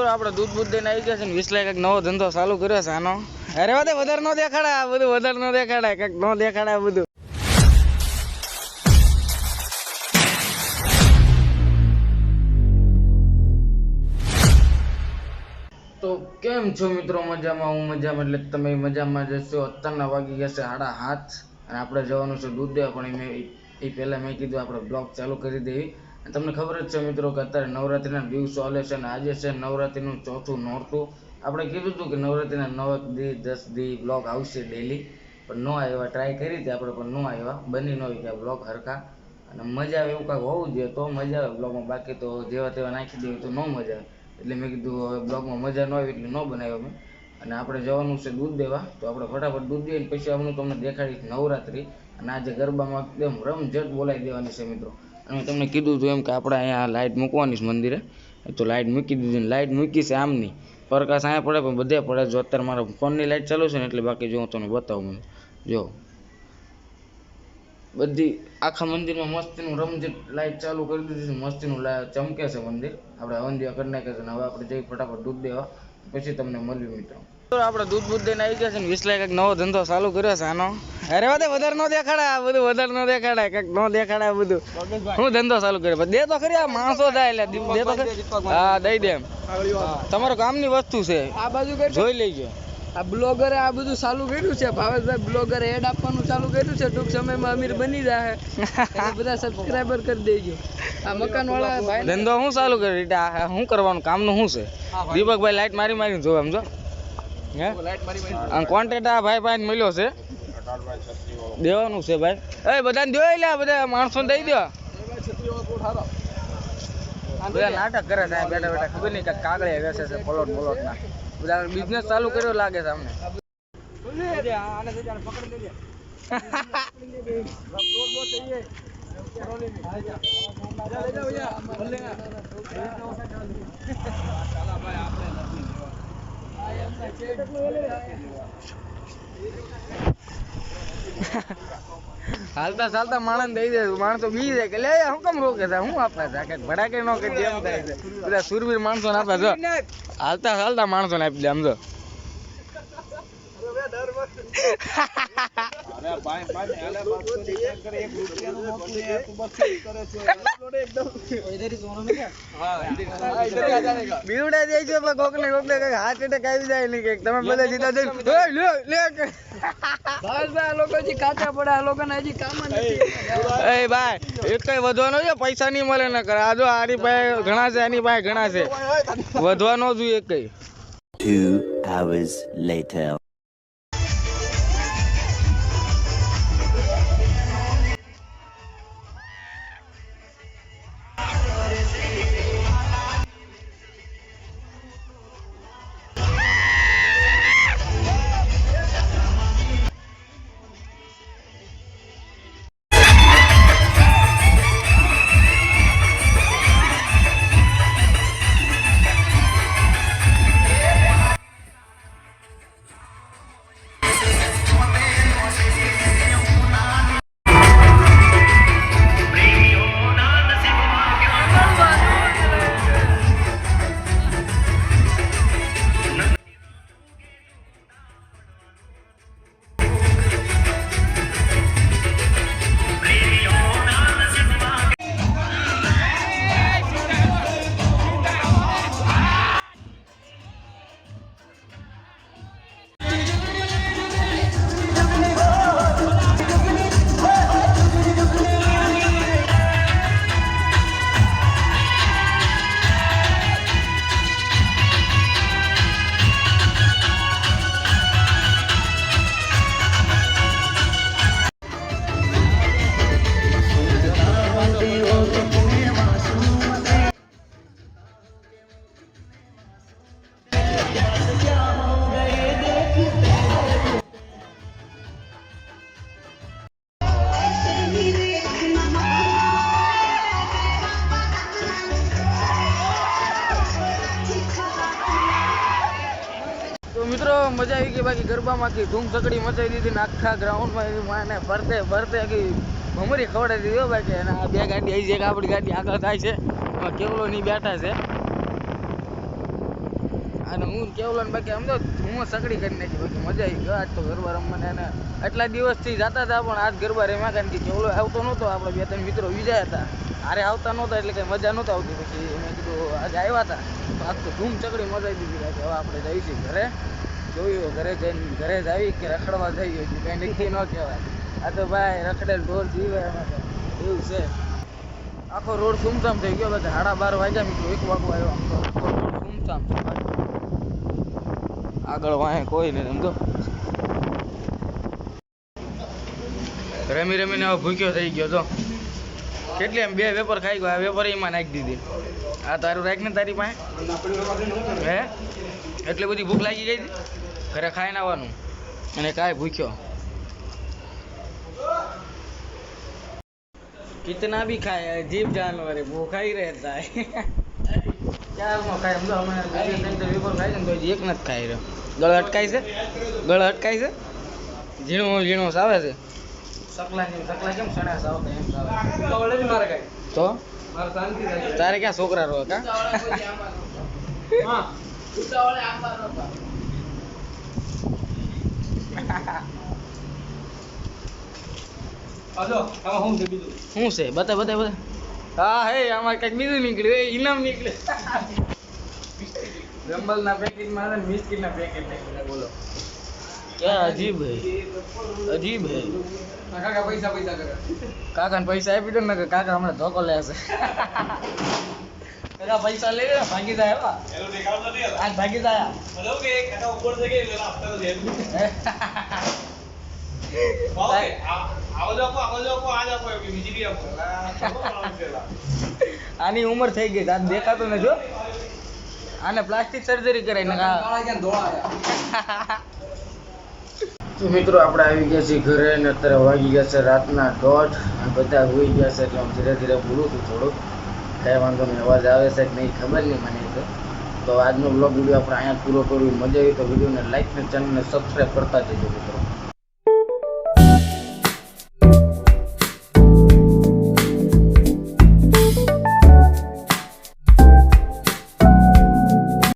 આપણે દૂધ બૂધ દઈને આવી ગયા છે ને 20 લાખ એક નવો ધંધો ચાલુ કર્યો છે આનો. અરે વાતે વધારે નો દેખાડે આ બધું, વધારે નો દેખાડે કંઈક નો દેખાડે આ બધું. તો કેમ છો મિત્રો? મજામાં? હું મજામાં એટલે તમે મજામાં જશો. અત્યારના વાગી ગયા છે 7:30 અને આપણે જવાનું છે દૂધ દેવા, પણ એ પહેલાં મેં કીધું આપણે બ્લોગ ચાલુ કરી દેવી. તમને ખબર જ છે મિત્રો કે અત્યારે નવરાત્રિના દિવસો ચાલે છે અને આજે છે નવરાત્રિનું ચોથું નોરતું. આપણે કીધું હતું કે નવરાત્રિના 9 દી 10 દી બ્લોગ આવશે ડેલી, પણ ન આવ્યા. ટ્રાય કરી હતી આપણે પણ ન આવ્યા, બની ન હોય કે બ્લોગ હરખા. અને મજા આવે એવું કાંઈક હોવું જોઈએ તો મજા આવે બ્લોગમાં, બાકી તો જેવા તેવા નાખી દેવું તો ન મજા આવે. એટલે મેં કીધું હવે બ્લોગમાં મજા ન આવી એટલે ન બનાવ્યો મેં. અને આપણે જવાનું છે દૂધ દેવા, તો આપણે ફટાફટ દૂધ દઈએ પછી આપણે તમને દેખાડીશ નવરાત્રિ. અને આજે ગરબામાં એકદમ રમઝટ બોલાવી દેવાની છે મિત્રો. અને તમને કીધું હતું એમ કે આપણે અહીંયા લાઇટ મૂકવાની છે મંદિરે, તો લાઇટ મૂકી દીધી. લાઇટ મૂકી છે આમની, પ્રકાશ અહીંયા પડે પણ બધે પડે. જો અત્યારે મારા ફોનની લાઇટ ચાલુ છે ને એટલે, બાકી જો હું તમને બતાવું. મને જો બધી આખા મંદિરમાં મસ્તીનું રમઝટ લાઇટ ચાલુ કરી દીધી છે, મસ્તીનું ચમકે છે મંદિર. આપણે હવન કરી નાખે છે. હવે આપણે જઈ ફટાફટ દૂધ દેવા, પછી તમને મળ્યું મિત્રો. આપણે દૂધ બૂધ દઈને આવી ગયા છે ને 20 લાખ એક નવો ધંધો ચાલુ કર્યો છે આનો. અરે વાતે વધારે નો દેખાડે આ બધું, વધારે નો દેખાડે કંઈક નો દેખાડે આ બધું. હું ધંધો ચાલુ કર્યો દે તો ખરી, આ માણસો થાય એટલે દે તો ખરી. હા દઈ દે એમ, તમારું કામની વસ્તુ છે આ બાજુ જોઈ લેજો. આ બ્લોગરે આ બધું ચાલુ કર્યું છે, ભાવેશભાઈ બ્લોગરે એડ આપવાનું ચાલુ કર્યું છે. ટૂંક સમયમાં અમીર બની જાય, બધા સબસ્ક્રાઇબર કરી દેજો. આ મકાન વાળા ભાઈ ધંધો હું ચાલુ કરી, શું કરવાનું, કામનું શું છે? દીપકભાઈ લાઈટ મારી મારીને જોવે એમ જો. હે કોન્ટ્રાક્ટ આ ભાઈ ભાઈ મળ્યો છે, દેવાનું છે ભાઈ. એ બધાને જોઈ લે, બધા માણસો દઈ દો. બધા નાટક કરે છે બેઠા બેઠા, ખબર નહીં કે કાગળે વેચે છે પલોટ પલોટ ના. બધા બિઝનેસ ચાલુ કર્યો લાગે છે અમને. હાલતા ચાલતા માણસ દઈ દે, માણસો બી જાય કે લે હું કેમ રોકે છે, હું આપે છે ભડાકે નો કે જેમ થાય છે. બધા સુરવીર માણસો ને આપે છે, હાલતા ચાલતા માણસો ને આપી દે આમ જો. બીવડા જાય છે પણ કોક ને કઈ હાર્ટ એટેક આવી જાય નહીં કે તમે બધા સીધા જઈને લોકો હજી કાચા પડે, આ લોકોને હજી કામ નથી. એ ભાઈ એક કઈ વધવાનો છે, પૈસા નહીં મળે ન કરે. આ જો આની પાસે ઘણા છે, આની પાસે ઘણા છે, વધવાનો જોઈએ કઈ. 2 hours later. મિત્રો મજા આવી ગઈ, બાકી ગરબામાં ધૂમ ચકડી મચાવી દીધી ને આખા ગ્રાઉન્ડમાં માને ભરતે ભરતે ભમરી ખવડાવી દીધી બાકી. અને આ બે ગાડી આવી છે, એક આપણી ગાડી આગળ થાય છે, એમાં કેવલો ની બેઠા છે. અને હું કેવલો ને બાકી આમ તો હું સકડી કરી નાખી બાકી મજા આવી ગયો આજ તો ગરબા રમવાને અને આટલા દિવસથી જતા હતા પણ આજ ગરબા રમ્યા કારણ કે કેવલો આવતો નહોતો આપણે 2-3 મિત્રો વિજય હતા અરે આવતા નહોતા એટલે કંઈ મજા નહોતી આવતી પછી મેં કીધું આજે આવ્યા હતા તો આજ તો ધૂમ ચકડી મજા આવી દીધી કે હવે આપણે જઈશું ઘરે જોયું ઘરે જઈને ઘરે જ આવી કે રખડવા જઈએ કંઈ નક્કી ન કહેવાય આ તો ભાઈ રખડેલ ઢોર જીવે એમાં તો એવું છે આખો રોડ સુમસામ થઈ ગયો બધા 12:30 વાગ્યા મિત્રો 1 વાગવા આવ્યો આમ તો રોડ સુમસામ છે આગળ વાહે કોઈ નહીં સમજો રમી રમીને હવે ભૂખ્યો થઈ ગયો તો કેટલી એમ 2 વેપર ખાઈ ગયો આ વેપર એમાં નાખી દીધી આ તારું રાખ ને તારી પાસે હે એટલી બધી ભૂખ લાગી ગઈ હતી ઘરે ખાઈને આવવાનું અને કાંઈ ભૂખ્યો कितना भी खाए जीव जानवर है वो खा ही रहता है क्या खाए हम लोग हमारे वेपर खाए तो एक न खाई રહ્યો ગળ અટકાય છે ઝીણો સાવે છે સકલા કેમ સણા સાવતા એમ સાવે ઉતાવળે જ મારે કાઈ તો મારે શાંતિ થાય તારે ક્યાં છોકરા રહો કા હા ઉતાવળે આંબા રોપા શું છે બતા હા હે આમાં કઈક બીજું નીકળ્યું ઇનામ નીકળ્યું રંબલના પેકેટમાં આવે ને બિસ્કિટના પેકેટ નીકળ્યા બોલો ક્યાં અજીબ હે કાકા પૈસા કરે કાકાને પૈસા આપી દો ને કાકા હમણાં ધોકો લેશે કાકા પૈસા લઈ લે ભાગી જાય આજ ભાગી જાય આની ઉંમર થઈ ગઈ આજ દેખાતો ને જો આને પ્લાસ્ટિક સર્જરી કરાય ને તો મિત્રો આપણે આવી ગયા છીએ ઘરે ને અત્યારે વાગી ગયા છે રાતના 1:30 અને બધા હોઈ ગયા છે એટલે હું ધીરે ધીરે બોલું છું થોડુંક કાંઈ વાંધો નહીં અવાજ આવે છે કે નહીં ખબર નહીં મને તો આજનો બ્લોગ વિડીયો આપણે અહીંયા પૂરો કર્યું મજા આવી તો વિડીયોને લાઈક ને ચેનલને સબસ્ક્રાઈબ કરતા જજો મિત્રો